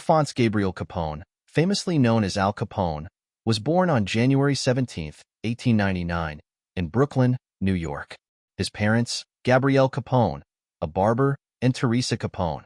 Alphonse Gabriel Capone, famously known as Al Capone, was born on January 17, 1899, in Brooklyn, New York. His parents, Gabrielle Capone, a barber, and Teresa Capone,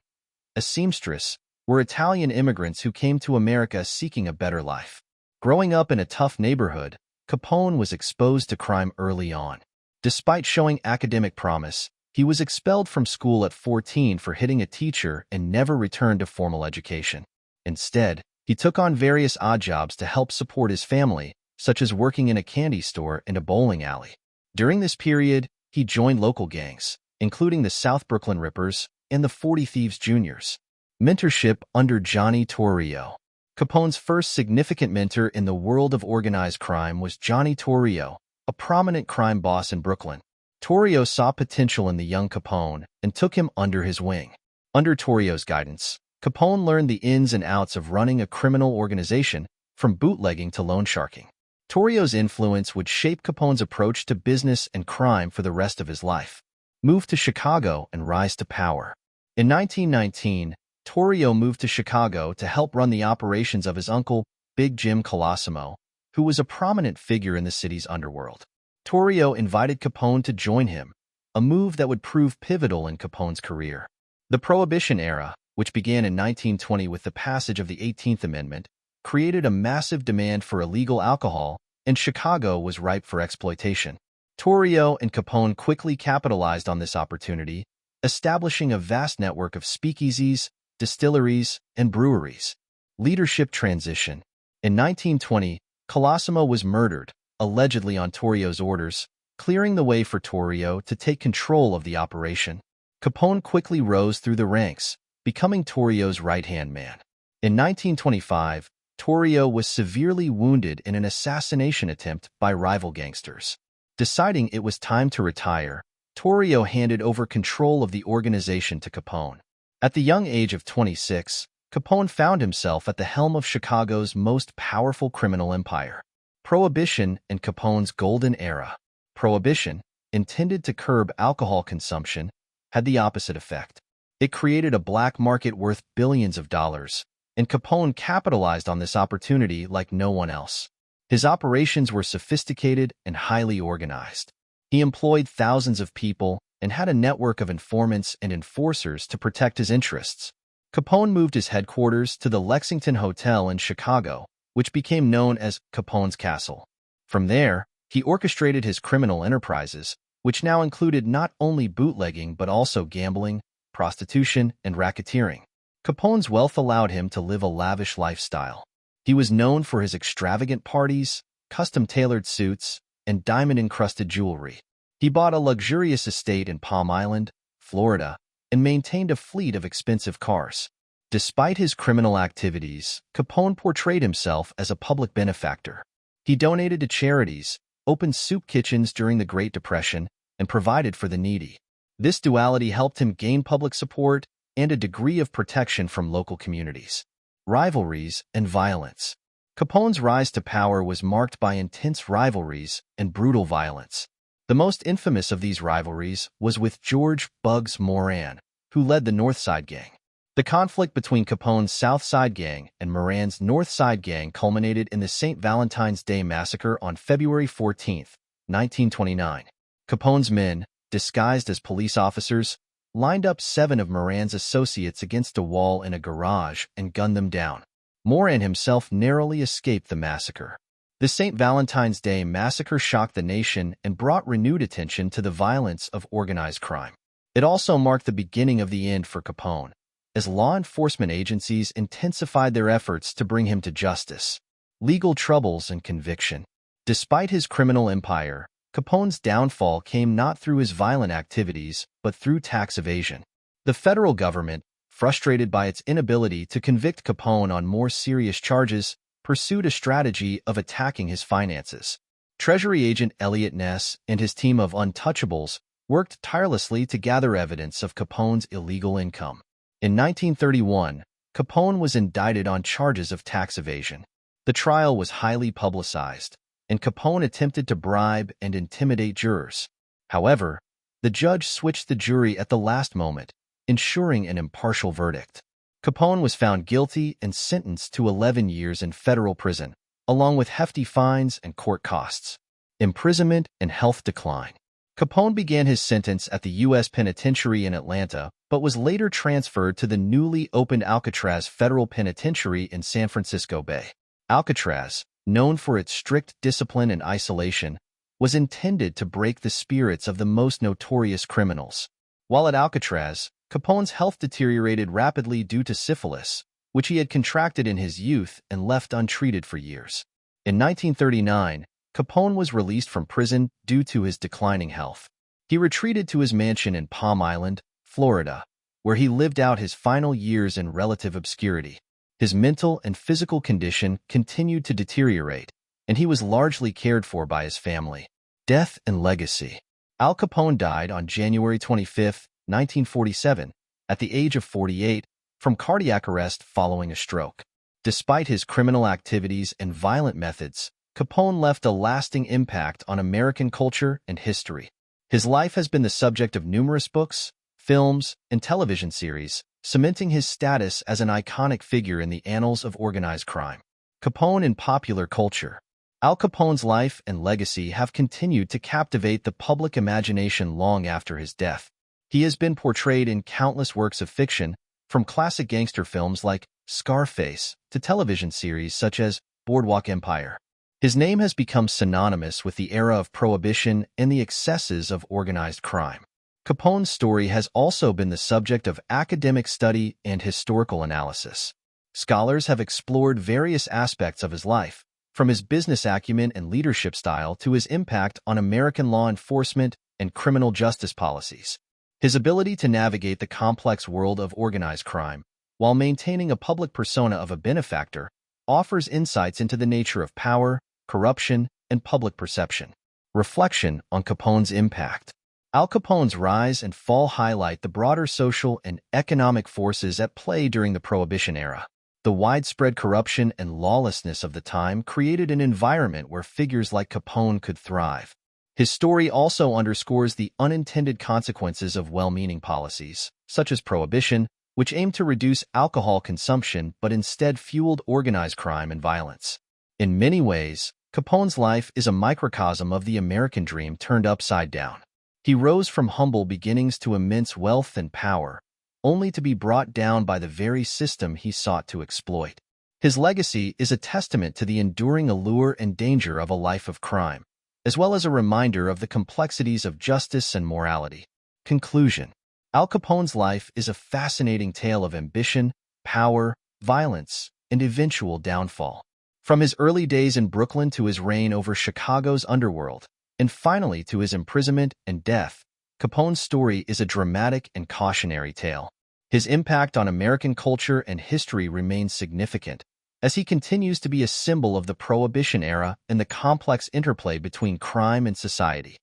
a seamstress, were Italian immigrants who came to America seeking a better life. Growing up in a tough neighborhood, Capone was exposed to crime early on. Despite showing academic promise, he was expelled from school at 14 for hitting a teacher and never returned to formal education. Instead, he took on various odd jobs to help support his family, such as working in a candy store and a bowling alley. During this period, he joined local gangs, including the South Brooklyn Rippers and the 40 Thieves Juniors. Mentorship under Johnny Torrio. Capone's first significant mentor in the world of organized crime was Johnny Torrio, a prominent crime boss in Brooklyn. Torrio saw potential in the young Capone and took him under his wing. Under Torrio's guidance, Capone learned the ins and outs of running a criminal organization, from bootlegging to loan sharking. Torrio's influence would shape Capone's approach to business and crime for the rest of his life. Move to Chicago and rise to power. In 1919, Torrio moved to Chicago to help run the operations of his uncle, Big Jim Colosimo, who was a prominent figure in the city's underworld. Torrio invited Capone to join him, a move that would prove pivotal in Capone's career. The Prohibition era, which began in 1920 with the passage of the 18th Amendment, created a massive demand for illegal alcohol, and Chicago was ripe for exploitation. Torrio and Capone quickly capitalized on this opportunity, establishing a vast network of speakeasies, distilleries, and breweries. Leadership transition. In 1920, Colosimo was murdered, allegedly on Torrio's orders, clearing the way for Torrio to take control of the operation. Capone quickly rose through the ranks, becoming Torrio's right-hand man. In 1925, Torrio was severely wounded in an assassination attempt by rival gangsters. Deciding it was time to retire, Torrio handed over control of the organization to Capone. At the young age of 26, Capone found himself at the helm of Chicago's most powerful criminal empire. Prohibition and Capone's golden era. Prohibition, intended to curb alcohol consumption, had the opposite effect. It created a black market worth billions of dollars, and Capone capitalized on this opportunity like no one else. His operations were sophisticated and highly organized. He employed thousands of people and had a network of informants and enforcers to protect his interests. Capone moved his headquarters to the Lexington Hotel in Chicago, which became known as Capone's Castle. From there, he orchestrated his criminal enterprises, which now included not only bootlegging but also gambling, prostitution, and racketeering. Capone's wealth allowed him to live a lavish lifestyle. He was known for his extravagant parties, custom-tailored suits, and diamond-encrusted jewelry. He bought a luxurious estate in Palm Island, Florida, and maintained a fleet of expensive cars. Despite his criminal activities, Capone portrayed himself as a public benefactor. He donated to charities, opened soup kitchens during the Great Depression, and provided for the needy. This duality helped him gain public support and a degree of protection from local communities. Rivalries and violence. Capone's rise to power was marked by intense rivalries and brutal violence. The most infamous of these rivalries was with George "Bugs" Moran, who led the North Side Gang. The conflict between Capone's South Side Gang and Moran's North Side Gang culminated in the St. Valentine's Day Massacre on February 14, 1929. Capone's men, disguised as police officers, lined up 7 of Moran's associates against a wall in a garage and gunned them down. Moran himself narrowly escaped the massacre. The St. Valentine's Day Massacre shocked the nation and brought renewed attention to the violence of organized crime. It also marked the beginning of the end for Capone, as law enforcement agencies intensified their efforts to bring him to justice. Legal troubles and conviction. Despite his criminal empire, Capone's downfall came not through his violent activities, but through tax evasion. The federal government, frustrated by its inability to convict Capone on more serious charges, pursued a strategy of attacking his finances. Treasury agent Elliot Ness and his team of untouchables worked tirelessly to gather evidence of Capone's illegal income. In 1931, Capone was indicted on charges of tax evasion. The trial was highly publicized, and Capone attempted to bribe and intimidate jurors. However, the judge switched the jury at the last moment, ensuring an impartial verdict. Capone was found guilty and sentenced to 11 years in federal prison, along with hefty fines and court costs. Imprisonment and health decline. Capone began his sentence at the U.S. Penitentiary in Atlanta, but was later transferred to the newly opened Alcatraz Federal Penitentiary in San Francisco Bay. Alcatraz, known for its strict discipline and isolation, was intended to break the spirits of the most notorious criminals. While at Alcatraz, Capone's health deteriorated rapidly due to syphilis, which he had contracted in his youth and left untreated for years. In 1939, Capone was released from prison due to his declining health. He retreated to his mansion in Palm Island, Florida, where he lived out his final years in relative obscurity. His mental and physical condition continued to deteriorate, and he was largely cared for by his family. Death and legacy. Al Capone died on January 25, 1947, at the age of 48, from cardiac arrest following a stroke. Despite his criminal activities and violent methods, Capone left a lasting impact on American culture and history. His life has been the subject of numerous books, films, and television series, cementing his status as an iconic figure in the annals of organized crime. Capone in popular culture. Al Capone's life and legacy have continued to captivate the public imagination long after his death. He has been portrayed in countless works of fiction, from classic gangster films like Scarface to television series such as Boardwalk Empire. His name has become synonymous with the era of Prohibition and the excesses of organized crime. Capone's story has also been the subject of academic study and historical analysis. Scholars have explored various aspects of his life, from his business acumen and leadership style to his impact on American law enforcement and criminal justice policies. His ability to navigate the complex world of organized crime, while maintaining a public persona of a benefactor, offers insights into the nature of power, corruption, and public perception. Reflection on Capone's impact. Al Capone's rise and fall highlight the broader social and economic forces at play during the Prohibition era. The widespread corruption and lawlessness of the time created an environment where figures like Capone could thrive. His story also underscores the unintended consequences of well-meaning policies, such as Prohibition, which aimed to reduce alcohol consumption but instead fueled organized crime and violence. In many ways, Capone's life is a microcosm of the American dream turned upside down. He rose from humble beginnings to immense wealth and power, only to be brought down by the very system he sought to exploit. His legacy is a testament to the enduring allure and danger of a life of crime, as well as a reminder of the complexities of justice and morality. Conclusion. Al Capone's life is a fascinating tale of ambition, power, violence, and eventual downfall. From his early days in Brooklyn to his reign over Chicago's underworld, and finally to his imprisonment and death, Capone's story is a dramatic and cautionary tale. His impact on American culture and history remains significant, as he continues to be a symbol of the Prohibition era and the complex interplay between crime and society.